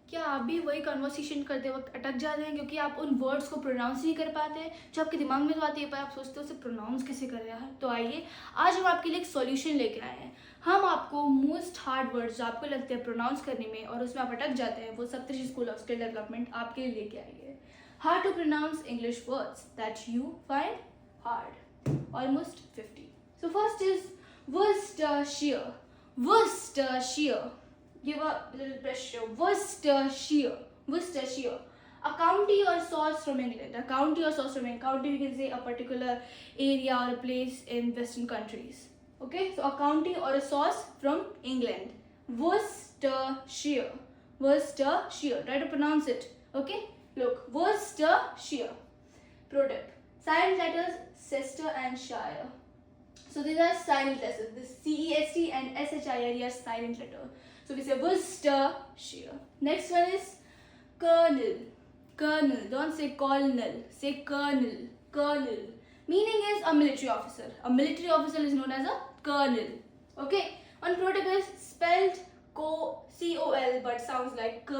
क्या आप भी वही कन्वर्सेशन करते वक्त अटक जाते हैं क्योंकि आप उन वर्ड्स को प्रोनाउंस नहीं कर पाते हैं जो आपके दिमाग में तो आती है पर आप सोचते हो उसे प्रोनाउंस कैसे कर रहा है? तो आइए आज हम आपके लिए एक सॉल्यूशन लेकर आए हैं। हम आपको मोस्ट हार्ड वर्ड्स जो आपको लगते हैं प्रोनाउंस करने में और उसमें आप अटक जाते हैं, वो Saptarishi school of skill development आपके लिए लेके आई है। How to pronounce English words that you find hard, almost 50. So first is Worcestershire. Worcestershire. Give a little pressure. Worcestershire. Worcestershire. A county or source from England. A county or source from England. County, we can say a particular area or a place in Western countries. Okay, so a county or a source from England. Worcestershire. Worcestershire. Try to pronounce it. Okay, look. Worcestershire. Pro tip. Silent letters Chester and Shire. So these are silent letters. This CEST and SHIRE are silent letter. So we say Worcestershire. Next one is colonel. Colonel. Don't say colonel. Say colonel. Colonel. Meaning is a military officer. A military officer is known as a colonel. Okay. One pro tip is spelled COL but sounds like K.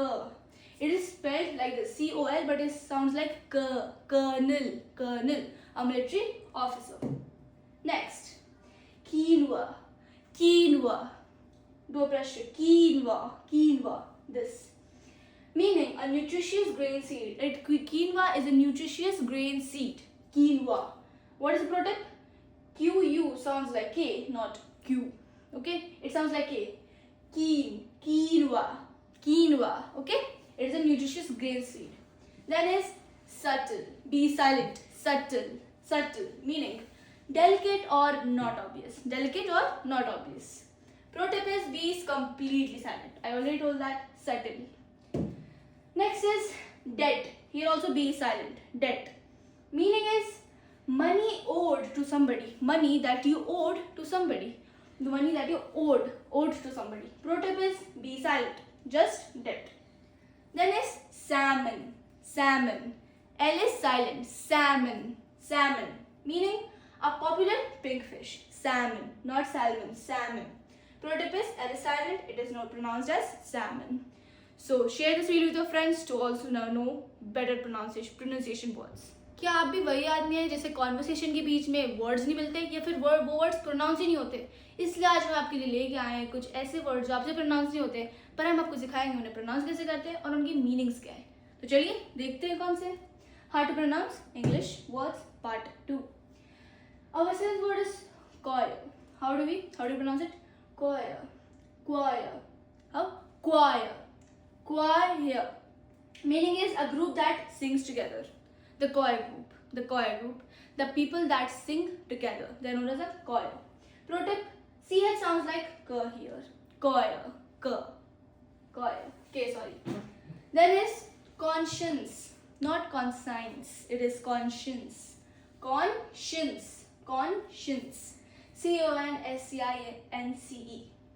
It is spelled like this, COL, but it sounds like K. Colonel. Colonel. A military officer. Next. Quinoa. Quinoa. Do pressure. Quinoa. Quinoa. This. Meaning a nutritious grain seed. Quinoa is a nutritious grain seed. Quinoa. What is the pro tip? QU sounds like K, not Q. Okay? It sounds like K. Quinoa. Quinoa. Okay? It is a nutritious grain seed. Then is subtle. Be silent. Subtle. Subtle. Meaning delicate or not obvious. Delicate or not obvious. Pro tip is be completely silent. I already told that. Subtle. Next is debt. Here also be silent. Debt. Meaning is money owed to somebody. Money that you owed to somebody. The money that you owed to somebody. Pro tip is be silent. Just debt. Then is salmon. Salmon. L is silent. Salmon. Salmon. Meaning a popular pink fish. Salmon. Not salmon. Salmon. Pro tip is L is silent. It is not pronounced as salmon. So share this video with your friends to also now know better pronunciation words. क्या आप भी वही आदमी है जैसे conversation के बीच में words नहीं मिलते या फिर वो वर्ड्स प्रोनाउंस ही नहीं होते? इसलिए आज हम आपके लिए लेके आए हैं कुछ ऐसे वर्ड्स जो आपसे प्रोनाउंस नहीं होते, पर हम आपको सिखाएंगे उन्हें प्रोनाउंस कैसे करते हैं और उनकी मीनिंग्स क्या है। तो चलिए देखते हैं कौन से। How to pronounce English words part 2. Our first word is choir. How do you pronounce it? Choir. Choir. How? Choir. Choir. Meaning is a group that sings together. The choir group. The choir group. The people that sing together. They are known as a choir. Pro tip: CH sounds like K here. Choir. K. Choir. Okay, sorry. Then is conscience. Not conscience. It is conscience. Conscience. Conscience. CONSCINCE.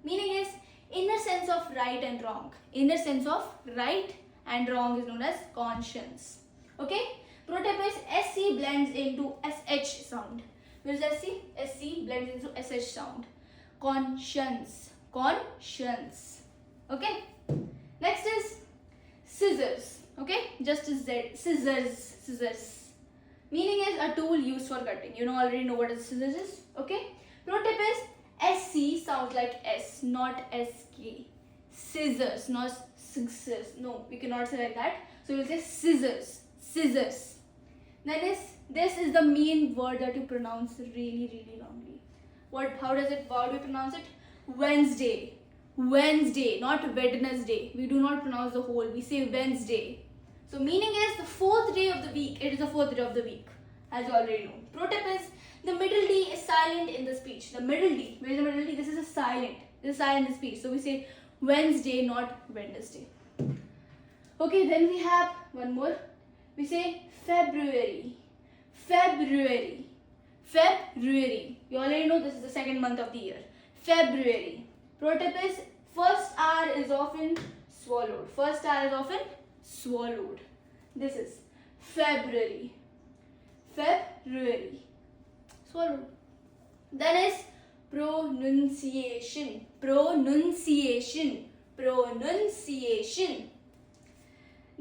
Meaning is inner sense of right and wrong. Inner sense of right and wrong is known as conscience. Okay? Pro tip is SC blends into SH sound. What is SC? SC blends into SH sound. Conscience. Conscience. Okay? Next is scissors. Okay? Just as Z. Scissors. Scissors. Meaning is a tool used for cutting. You already know what a scissors is. Okay? Pro tip is SC sounds like S, not SK. Scissors, not scissors. No, we cannot say like that. So we'll say scissors. Scissors. Then this is the main word that you pronounce really, really wrongly. How do we pronounce it? Wednesday. Wednesday, not Wednesday. We do not pronounce the whole. We say Wednesday. So meaning is the 4th day of the week. It is the 4th day of the week, as you already know. Pro tip is the middle D is silent in the speech. The middle D. Where is the middle D? This is a silent. This is silent in speech. So we say Wednesday, not Wednesday. Okay, then we have one more. We say February. February. February. You already know this is the second month of the year. February. Pro tip is first R is often swallowed. First R is often swallowed. This is February. February. Swallowed. Then is pronunciation. Pronunciation. Pronunciation.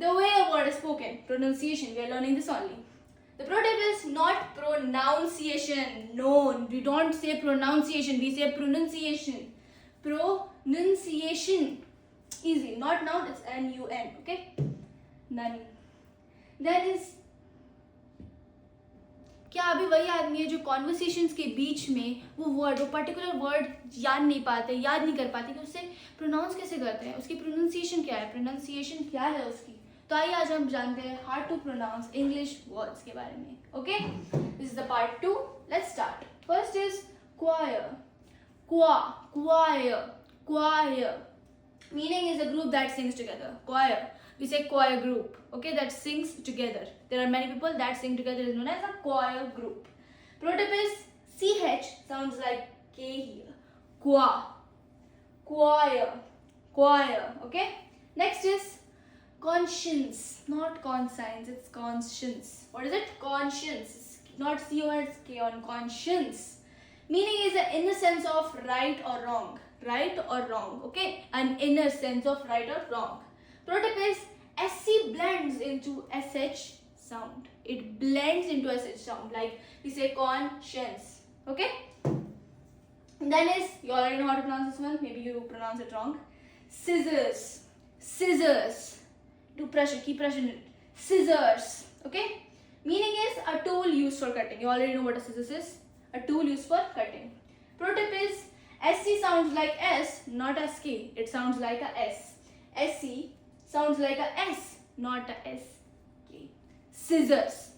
The way a word is spoken, pronunciation, we are learning this only. The pro tip is not pronunciation. No, we don't say pronunciation, we say pronunciation. Pronunciation. Easy, not noun, it's N-U-N, okay? None. Then is, क्या अभी वही आदमी है जो conversations के बीच में वो particular word याद नहीं कर पाते कि उससे प्रोनाउंस कैसे करते हैं, उसकी प्रोनाउंसिएशन क्या है, प्रोनाउंसिएशन क्या है उसकी. तो आइए आज हम जानते हैं how to pronounce English words के बारे में. Okay, this is the part 2. Let's start. First is choir. Choir. Meaning is a group that sings together. Choir. We say choir group. Okay, that sings together. There are many people that sing together is known as a choir group. Pro tip is CH sounds like K here. Choir. Okay. Next is conscience. Not conscience. It's conscience. What is it? Conscience. Not C O S K on conscience. Meaning is the inner sense of right or wrong. Okay, an inner sense of right or wrong. Pro tip is SC blends into SH sound. It blends into SH sound, like we say conscience. Okay, then is, you already know how to pronounce this one, maybe you pronounce it wrong. Scissors. Do pressure, keep pressure in it. Scissors. Okay, meaning is a tool used for cutting. You already know what a scissors is. A tool used for cutting. Pro tip is SC sounds like S, not SK. It sounds like a S. SC sounds like a S, not a SK. Scissors.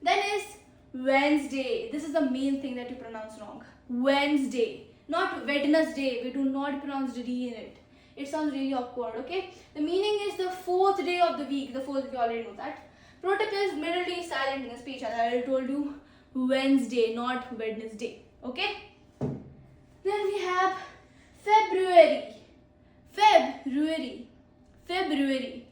Then is Wednesday. This is the main thing that you pronounce wrong. Wednesday, not Wednesday. We do not pronounce the D in it. It sounds really awkward. Okay. The meaning is the fourth day of the week. The fourth, we already know that. Pro tip is middle D silent in a speech. As I already told you, Wednesday, not Wednesday. Okay. Then we have February.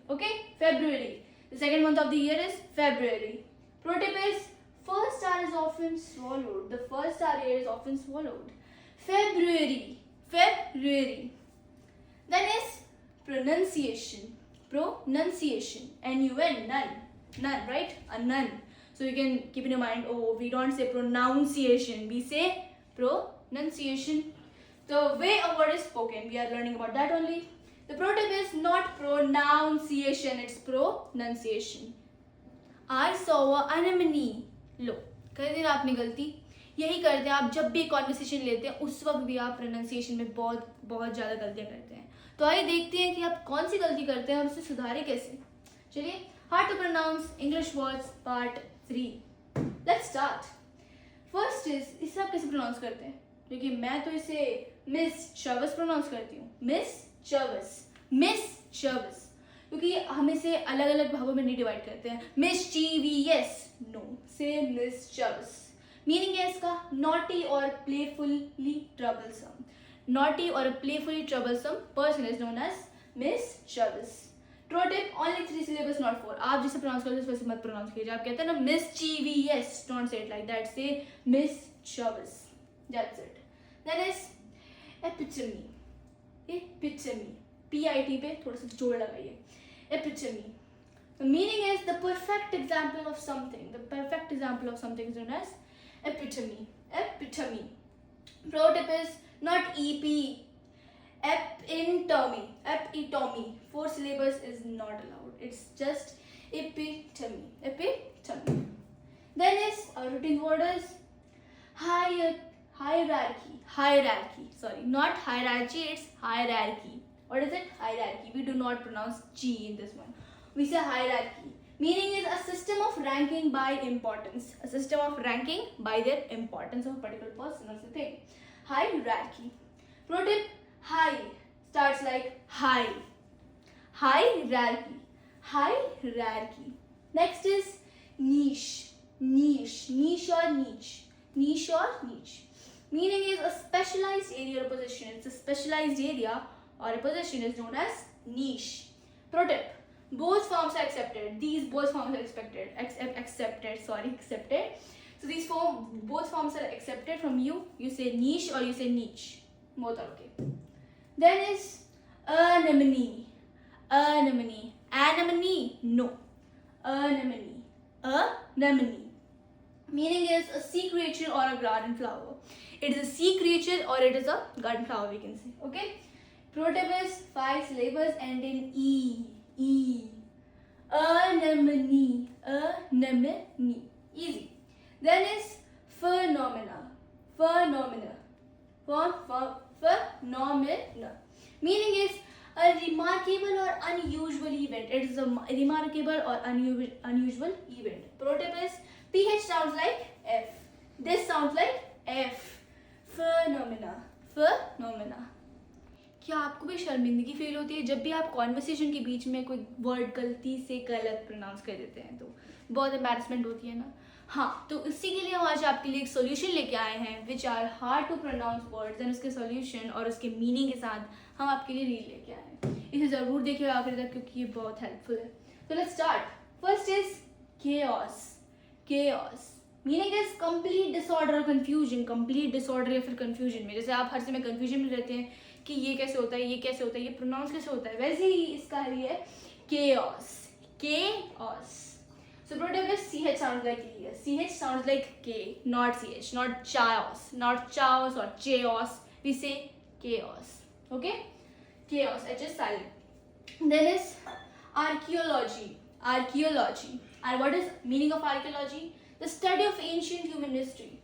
Okay, February. The second month of the year is February. Pro tip is first R is often swallowed. The first R here is often swallowed. February. Then is pronunciation. N-U-N, none, right? A none. So you can keep in your mind, oh, we don't say pronunciation, we say pronunciation. The way a word is spoken, we are learning about that only. The pro tip is not pronunciation, it's pronunciation. I saw an anemone. लो, कर दी ना आपने गलती. यही करते हैं आप जब भी कॉन्वर्सेशन लेते हैं, उस वक्त भी आप प्रोनाउंसिएशन में बहुत ज़्यादा गलतियाँ करते हैं. तो आइए देखते हैं कि आप कौन सी गलती करते हैं और उसे सुधारें कैसे. चलिए, how to pronounce English words part 3. Let's start. First is, इसे आप कैसे प्रोनाउंस करते हैं? देखिए, मैं तो इसे मिस चर्वस प्रोनाउंस करती हूँ. मिस चर्वस, क्योंकि हम इसे अलग अलग भागों में नहीं डिवाइड करते हैं. Mischievous, no, say mischievous. Meaning है इसका नॉटी और playfully troublesome person is known as mischievous. Pro tip, only 3 syllables, not 4. आप जिसे प्रोनाउंस करते हो वैसे मत प्रोनाउंस कीजिए. आप कहते हैं ना mischievous, don't say it like that. Say mischievous. That's it. Then is epitome. PIT पे थोड़ा सा जोड़ लगाइए. Epitome. The meaning is the perfect example of something. The perfect example of something is known as epitome. Pro tip is not EP. Epitome. 4 syllables is not allowed. It's just epitome. Then is a routine word is hierarchy. Sorry, not hierarchy, it's hierarchy. What is it? Hierarchy. We do not pronounce G in this one. We say hierarchy. Meaning is a system of ranking by importance. A system of ranking by their importance of a particular person or something. Hierarchy. Pro tip, high starts like high. Hierarchy. Next is niche. Niche or niche. Meaning is a specialized area or position. It's a specialized area or a position is known as niche. Pro tip, both forms are accepted. These both forms are accepted. So these both forms are accepted from you. You say niche or you say niche. Both are okay. Then is anemone. Anemone? No. Anemone. Anemone. Meaning is a sea creature or a garden flower. It is a sea creature or it is a garden flower, we can say. Okay. Protobus, 5 syllables end in E. E. Anemone. Anemone. Easy. Then is phenomena. Phenomena. Phenomena. Meaning is a remarkable or unusual event. It is a remarkable or unusual event. Protobus, PH sounds like F. This sounds like F. Phenomena. Phenomena. क्या आपको भी शर्मिंदगी feel होती है जब भी आप conversation के बीच में कोई वर्ड गलती से गलत प्रोनाउंस कर देते हैं? तो बहुत एम्बैरसमेंट होती है ना. हाँ, तो इसी के लिए हम आज आपके लिए एक सॉल्यूशन लेके आए हैं which are hard to pronounce words and उसके सॉल्यूशन और उसके मीनिंग के साथ हम आपके लिए रील लेके आए हैं. इसे ज़रूर देखिएगा आखिर तक क्योंकि ये बहुत हेल्पफुल है. तो let's start. First is chaos. Chaos meaning is complete disorder और कंफ्यूजन. कंप्लीट डिसऑर्डर या फिर कंफ्यूजन में, जैसे आप हर समय कंफ्यूजन में रहते हैं कि ये कैसे होता है, ये कैसे होता है, ये प्रोनाउंस कैसे होता है, वैसे ही इसका ये है chaos. Chaos. So protobus, CH sounds like E. CH sounds like K, not CH, not chaos, not chaos or chaos. We say chaos. Okay? Chaos, H is silent. Then is archaeology. Archaeology. And what is meaning of archaeology? The study of ancient human history.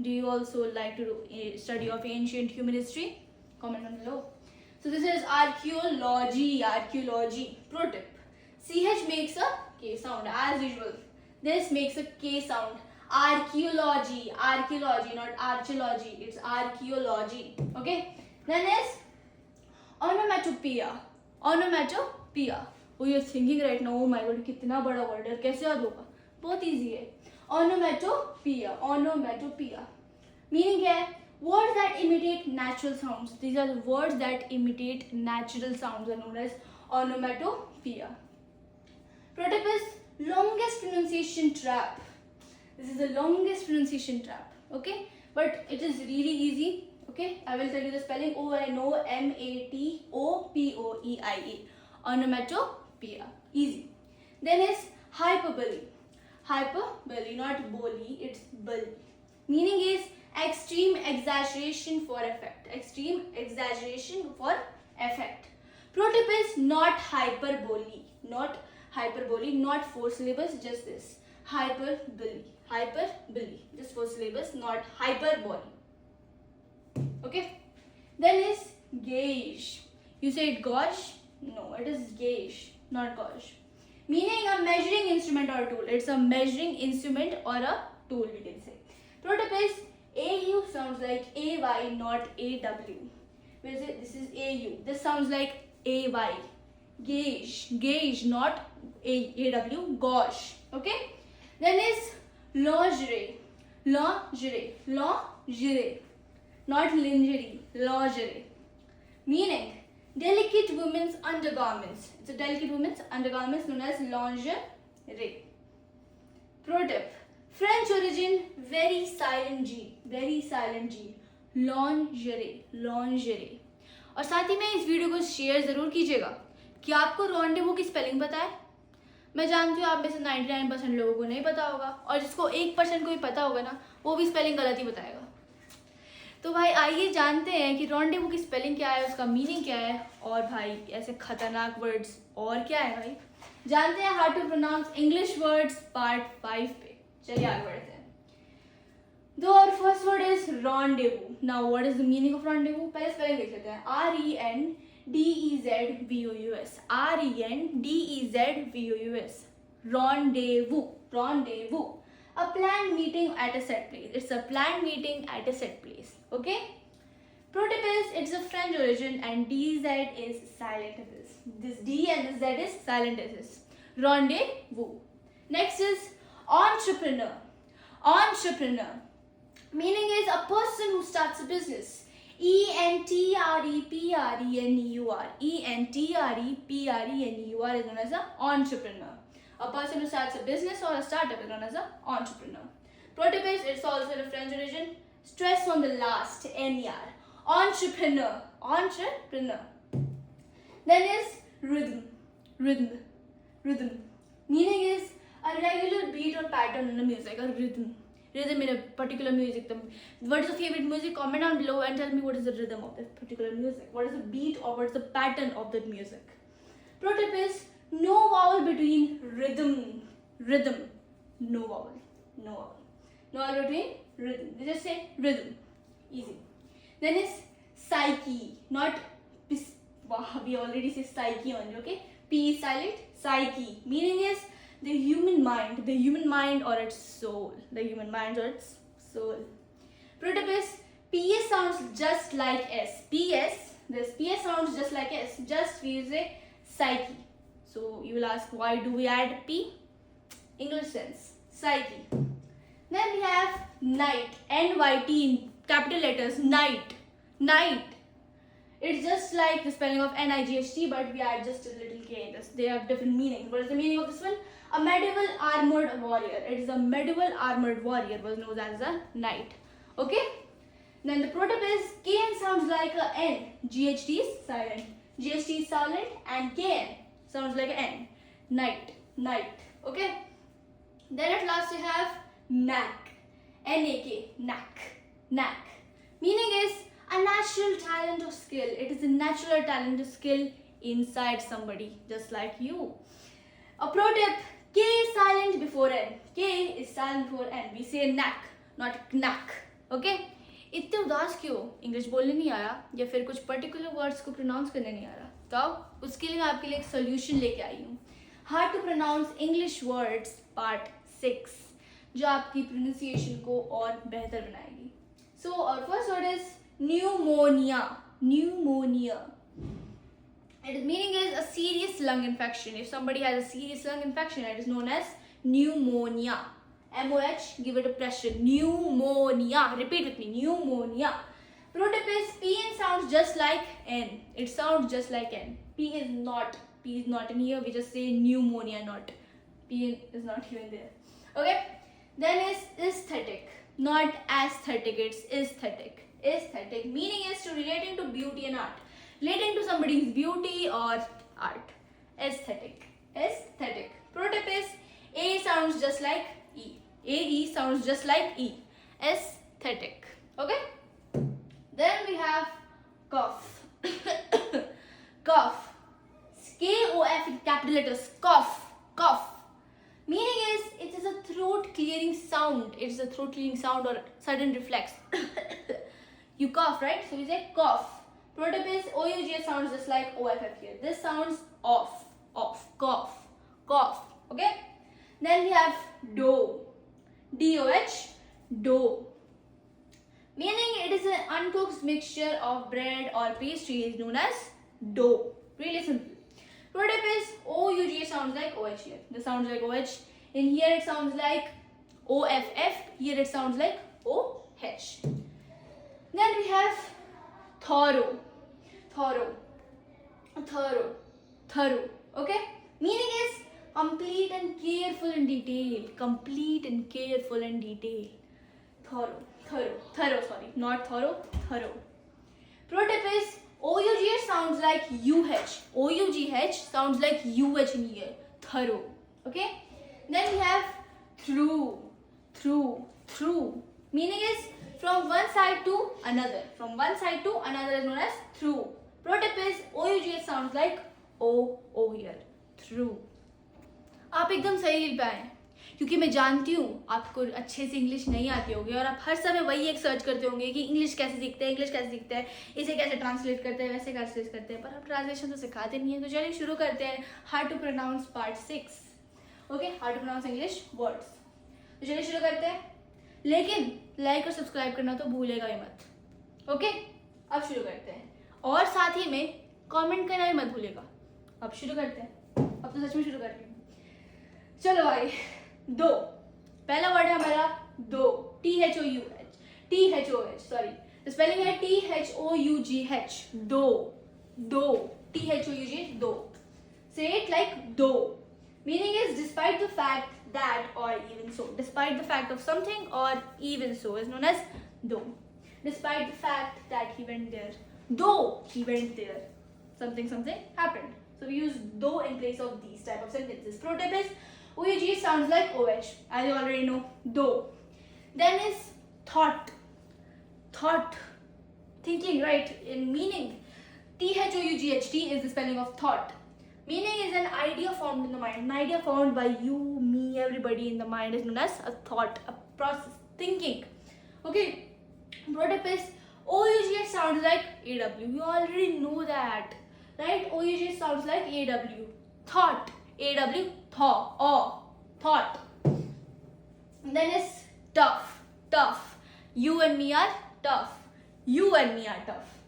Do you also like to do a study of ancient human history? Comment down below. So this is archaeology. Archaeology. Pro tip. CH makes a K sound as usual. This makes a K sound. Archaeology. Archaeology, not archaeology. It's archaeology. Okay? Then is onomatopoeia. Onomatopoeia. Oh, you're thinking right now, oh my god, कितना बड़ा word है, कैसे याद होगा? बहुत easy है. Onomatopoeia. Onomatopoeia. Meaning क्या है? Words that imitate natural sounds. These are the words that imitate natural sounds are known as onomatopoeia. Protobus, longest pronunciation trap. This is the longest pronunciation trap. Okay, but it is really easy. Okay, I will tell you the spelling. Onomatopoeia. Onomatopoeia. Easy. Then is hyperbole. Hyperbole, not bully. It's bully. Meaning is extreme exaggeration for effect. Extreme exaggeration for effect. Protobus, not hyperbole. Not hyperbole, not 4 syllables, just this. Hyperbole. Hyperbole. Just 4 syllables, not hyperbole. Okay? Then is gauge. You say it gauge? No, it is gauge, not gauge. Meaning a measuring instrument or tool. It's a measuring instrument or a tool, we can say. Protobus, AU sounds like AY, not AW. This is AU. This sounds like AY. Gauge. Gauge, not AW. Gauge. Okay? Then is lingerie. Lingerie. Lingerie. Not lingerie. Lingerie. Meaning delicate women's undergarments. It's a delicate women's undergarments known as lingerie. Pro tip. French origin, very silent G. Very silent G. Lingerie. Lingerie. और साथ ही में इस video को share ज़रूर कीजिएगा. क्या आपको rendezvous की स्पेलिंग पता है? मैं जानती हूँ आप में से 99% लोगों को नहीं पता होगा और जिसको 1% को भी पता होगा ना वो भी स्पेलिंग गलत ही बताएगा. तो भाई आइए जानते हैं कि रॉन्डेवू की स्पेलिंग क्या है, उसका मीनिंग क्या है और भाई ऐसे खतरनाक वर्ड्स और क्या है भाई. जानते हैं how to pronounce English words part 5 पे. चलिए आगे बढ़ते हैं. तो और first word is rendezvous. Now what is the meaning of rendezvous? पहले स्पेलिंग देख लेते हैं. RENDEZVOUS. RENDEZVOUS. Rendezvous. Rendezvous. A planned meeting at a set place. It's a planned meeting at a set place. Okay? Protobus, it's a French origin and DZ is silent as this. This D and this Z is silent as this. Rendezvous. Next is entrepreneur. Entrepreneur. Meaning is a person who starts a business. ENTREPRENEUR. ENTREPRENEUR is known as an entrepreneur. A person who starts a business or a startup is known as an entrepreneur. Protobus, it's also in a French origin. Stress on the last, NER. Entrepreneur. Entrepreneur. Then is rhythm. Rhythm. Rhythm. Meaning is a regular beat or pattern in a music, a rhythm. Rhythm in a particular music. What is your favorite music? Comment down below and tell me what is the rhythm of that particular music. What is the beat or what is the pattern of that music? Pro tip is no vowel between rhythm. No vowel. No vowel. No vowel between rhythm. They just say rhythm. Easy. Then is psyche. Not we already say psyche only, okay? P is silent. Psyche. Meaning is the human mind or its soul. The human mind or its soul. Pro tip is PS sounds just like S. This PS sounds just like S. Just we use a psyche. So you will ask, why do we add P? English sense. Psyche. Then we have night. NYT in capital letters. Night. It's just like the spelling of NIGHT, but we add just a little K in this. They have different meanings. What is the meaning of this one? A medieval armored warrior. It is a medieval armored warrior, was known as a knight. Okay? Then the pro tip is KN sounds like a N. GHT is silent. GHT is silent and KN sounds like an N. Night. Okay? Then at last we have knack. NAK. Knack. Meaning is a natural talent or skill. It is a natural talent or skill inside somebody, just like you. A pro tip, K is silent before N. K is silent before N. We say knack, not knack. Okay? इतने उदास क्यों? English बोलने नहीं आ रहा या फिर कुछ particular words को प्रोनाउंस करने नहीं आ रहा? तो उसके लिए मैं आपके लिए एक सोल्यूशन लेके आई हूँ. How to pronounce English words part 6, जो आपकी प्रोनाउंसिएशन को और बेहतर बनाएगी. सो और first word is pneumonia. Its meaning is a serious lung infection. If somebody has a serious lung infection, it is known as pneumonia. MOH, give it a pressure. Pneumonia. Repeat with me. Pneumonia. Pro tip is PN sounds just like N. It sounds just like N. P is not in here. We just say pneumonia, not. PN is not even there. Okay. Then is aesthetic. Not aesthetic. It's aesthetic. Aesthetic meaning is to relating to beauty and art. Relating to somebody's beauty or art. Aesthetic. Pro tip is A sounds just like E. AE sounds just like E. Aesthetic. Okay? Then we have cough. Cough. KOF in capital letters. Cough. Meaning is it is a throat clearing sound. It is a throat clearing sound or sudden reflex. You cough, right? So we say cough. Pro tip is OUGH sounds just like OFF here. This sounds off. Cough. Okay? Then we have dough. DOH, dough. Meaning it is an uncooked mixture of bread or pastry is known as dough. Really simple. Pro tip is OUGH sounds like OH here. This sounds like OH. In here it sounds like OFF. Here it sounds like OH. Then we have thorough. Okay? Meaning is complete and careful in detail. Thorough, not thorough. Pro tip is OUGH sounds like UH. OUGH sounds like UH in here. Thorough. Okay? Then we have through. Meaning is from one side to another. Is known as through. Pro tip is OUGH sounds like O here. Through. आप एकदम सही reel पे आए हैं, क्योंकि मैं जानती हूँ आपको अच्छे से इंग्लिश नहीं आती होगी और आप हर समय वही एक सर्च करते होंगे कि इंग्लिश कैसे सीखते हैं, इसे कैसे ट्रांसलेट करते हैं, वैसे ट्रांसलेट करते हैं, पर आप ट्रांसलेशन तो सिखाते नहीं है. तो चलिए शुरू करते हैं how to pronounce part 6. Okay, how to pronounce English words. तो चलिए शुरू करते हैं, लेकिन लाइक और सब्सक्राइब करना तो भूलेगा ही मत. ओके, अब शुरू करते हैं और साथ ही में कमेंट करना भी मत भूलेगा. अब शुरू करते हैं. अब तो सच में शुरू करते हैं. चलो भाई, दो. पहला वर्ड है हमारा दो. THOUGH. सॉरी, स्पेलिंग है THOUGH. दो. THOUGH. दो. Say it like दो. Meaning is despite the fact that or even so. Despite the fact of something or even so is known as though. Despite the fact that he went there. Though he went there. Something happened. So we use though in place of these type of sentences. Pro tip is OUGH sounds like OH, as you already know, though. Then is thought. Thought. Thinking, right? In meaning, THOUGHT is the spelling of thought. Meaning is an idea formed in the mind. An idea formed by you, me, everybody in the mind is known as a thought, a process, thinking. Okay. Pro tip is OUGH sounds like AW. You already know that, right? OUGH sounds like AW. Thought. AW. Thought. Then is tough. Tough. You and me are tough. You and me are tough.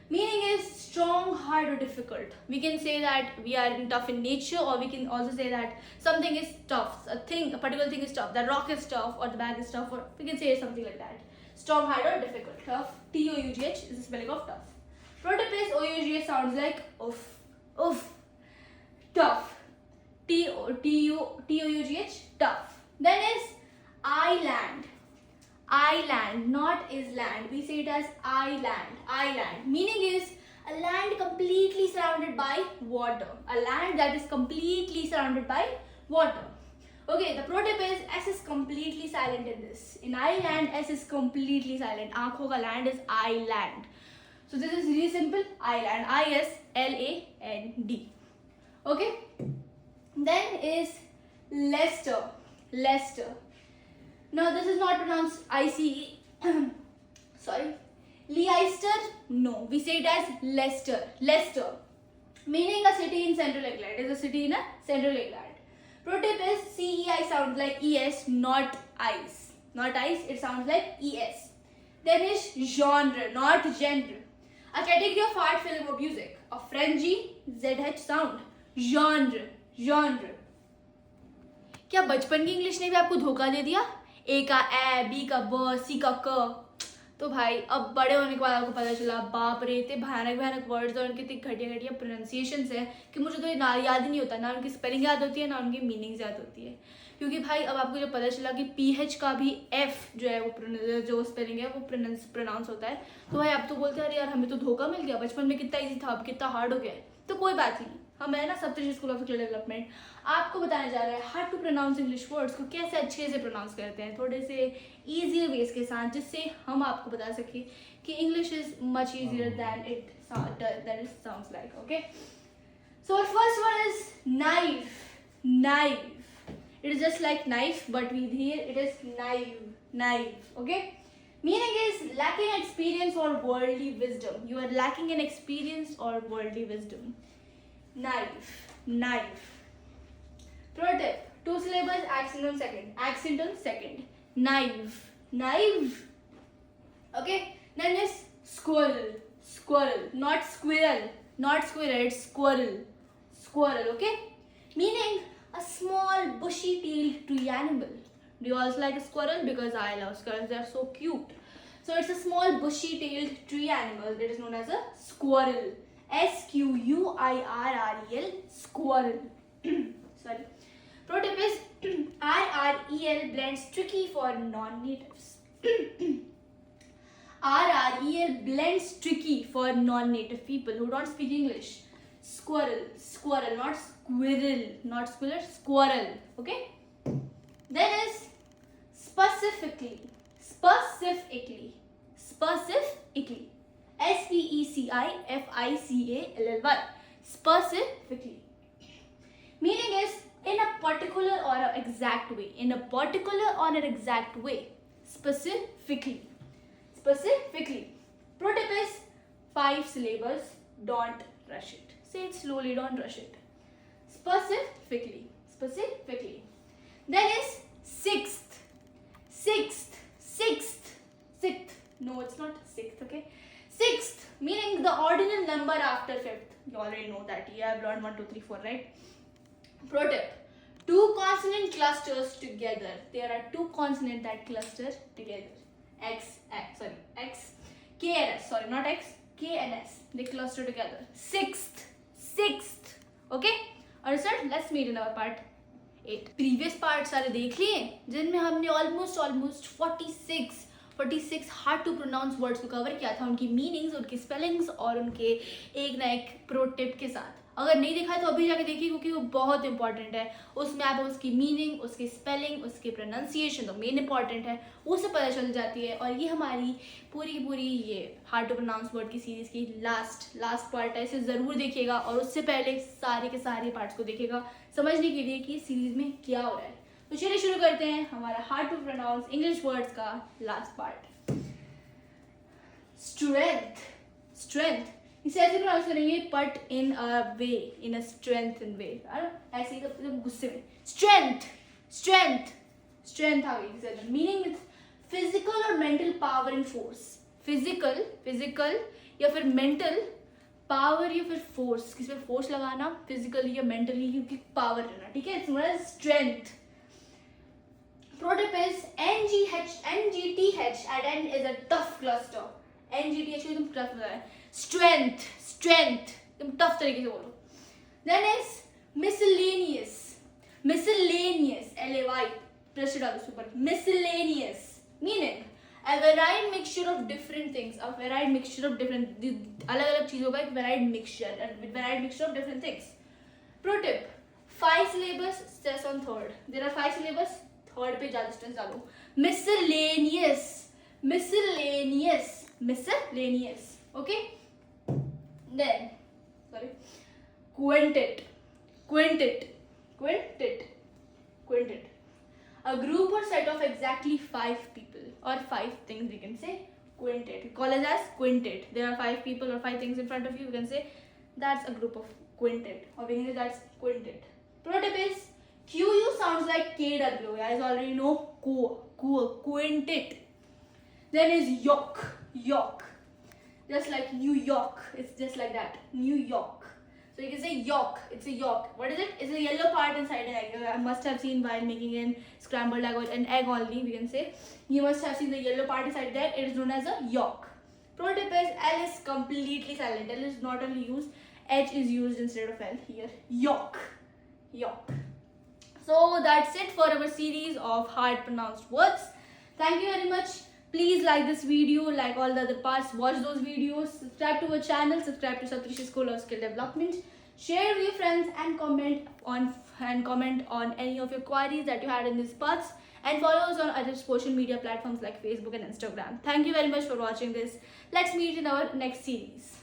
Meaning is strong, hard, or difficult. We can say that we are tough in nature, or we can also say that something is tough. A particular thing is tough. The rock is tough, or the bag is tough, or we can say something like that. Strong, hard, or difficult. Tough. TOUGH is the spelling of tough. Pro tip is OUGH sounds like oof. Oof. Tough. TOUGH, tough. Then is island. Island, not is land. We say it as island. Island. Meaning is a land completely surrounded by water. A land that is completely surrounded by water. Okay, the pro tip is S is completely silent in this. In island, S is completely silent. Aankhon ka land is island. So this is really simple. Island. ISLAND. Okay. Then is Leicester. Leicester. Now this is not pronounced ICE. Sorry. Leicester? No. We say it as Leicester. Leicester. Meaning a city in Central England. It is a city in Central England. Pro tip is CEI sounds like ES, not ICE. Not ICE, it sounds like ES. Then is genre, not genre. A category of art, film or music. A Frenchy ZH sound. Genre. Genre. क्या बचपन की English ने भी आपको धोखा दे दिया? ए का ए, B का ब, सी का क. तो भाई अब बड़े होने के बाद आपको पता चला बाप रे इतने भयानक भयानक वर्ड्स और उनके इतनी घटिया घटिया प्रोनाउंसिएशंस है कि मुझे तो ये याद ही नहीं होता. ना उनकी स्पेलिंग याद होती है, ना उनकी मीनिंग्स याद होती है. क्योंकि भाई अब आपको जब पता चला कि PH का भी F जो है वो जो स्पेलिंग है वो प्रोनाउंस होता है, तो भाई आप तो बोलते हैं अरे यार हमें तो धोखा मिल गया. बचपन में कितना ईजी था, अब कितना हार्ड हो गया है. तो कोई बात नहीं, हम है ना सप्तऋषि स्कूल ऑफ डेवलपमेंट आपको बताने जा रहे हैं how to pronounce English words को कैसे अच्छे से प्रोनाउंस करते हैं, थोड़े से ईजियर वेज के साथ, जिससे हम आपको बता सकें कि English is much easier than it sounds like. Okay, so first one is knife. Knife, it is just like knife, but with here it is knife. Okay, meaning is lacking experience or worldly wisdom. You are lacking in experience or worldly wisdom. Knife. Pro tip, 2 syllables, accent on second. Knife. Okay, then is squirrel, not squirrel, it's squirrel. Okay, meaning a small bushy tailed tree animal. Do you also like a squirrel? Because I love squirrels, they are so cute. So it's a small bushy tailed tree animal that is known as a squirrel. SQUIRREL, squirrel. Sorry. Pro tip is RREL blends tricky for non-natives. RREL blends tricky for non-native people who don't speak English. Squirrel, not squirrel, squirrel. Okay, then is specifically, SPECIFICALLY, specifically, meaning is in a particular or an exact way, specifically. Pro tip is 5 syllables, don't rush it. Say it slowly, don't rush it. Specifically. Then is sixth. No, it's not sixth, okay? Sixth, meaning the ordinal number after fifth. You already know that. You have learned 1, 2, 3, 4, right? Pro tip, 2 consonant clusters together. There are 2 consonants that cluster together. K and S. Sorry, not X. K and S. They cluster together. Sixth. Okay? Understood? Let's meet in our part 8. Previous part सारे देख लिए जिनमें हमने almost 46 hard to pronounce words को cover किया था, उनकी meanings, उनकी spellings और उनके एक ना एक pro tip के साथ. अगर नहीं देखा है तो अभी जाके देखिए, क्योंकि वो बहुत इंपॉर्टेंट है। उसमें आप उसकी मीनिंग, उसकी स्पेलिंग, उसकी प्रोनाउंसिएशन तो मेन इंपॉर्टेंट है, उससे पता चल जाती है। और ये हमारी पूरी की पूरी ये हार्ड टू प्रोनाउंस वर्ड की सीरीज़ की लास्ट पार्ट है। इसे ज़रूर देखिएगा और उससे पहले सारे के सारे पार्ट्स को देखिएगा समझने के लिए कि सीरीज़ में क्या हो रहा है। तो चलिए शुरू करते हैं हमारा hard to pronounce English words का लास्ट पार्ट। स्ट्रेंथ इसे ऐसे प्रोनाउंस करेंगे, but in a way, in a strengthen वे, ऐसे ही मतलब गुस्से में। स्ट्रेंथ आ गई। मीनिंग फिजिकल और mental power and force. Physical या फिर मेंटल पावर या फिर फोर्स, किसी पे फोर्स लगाना, फिजिकली या मेंटली, क्योंकि पावर रहना, ठीक है। Strength. Pro tip is NGTH at end is a tough cluster. NGTH को तुम टफ बताया। स्ट्रेंथ तुम टफ तरीके से बोलो। Then is miscellaneous, LAY press डालो उसके ऊपर। Miscellaneous meaning a varied mixture of different things, अलग अलग चीजों का एक varied mixture of different things. Pro tip, 5 syllables, stress on third. There are 5 syllables, third पे ज्यादा स्ट्रेस डालो। Miscellaneous, okay. Then sorry, quintet, a group or set of exactly 5 people or 5 things, we can say quintet. We call it as quintet. There are 5 people or 5 things in front of you, we can say that's a group of quintet, or we can say that's quintet. Pro tip is QU sounds like KW, guys already know quintet. Then is York, just like New York, it's just like that, New York. So you can say York, it's a York. What is it? It's a yellow part inside an egg. I must have seen while making an scrambled egg or an egg only, we can say. You must have seen the yellow part inside there. It is known as a York. Pro tip is L is completely silent. L is not only used, H is used instead of L here. York. So that's it for our series of hard pronounced words. Thank you very much. Please like this video, like all the other parts, watch those videos, subscribe to our channel, subscribe to Saptrishi School of Skill Development, share with your friends, and comment on any of your queries that you had in these parts, and follow us on other social media platforms like Facebook and Instagram. Thank you very much for watching this. Let's meet in our next series.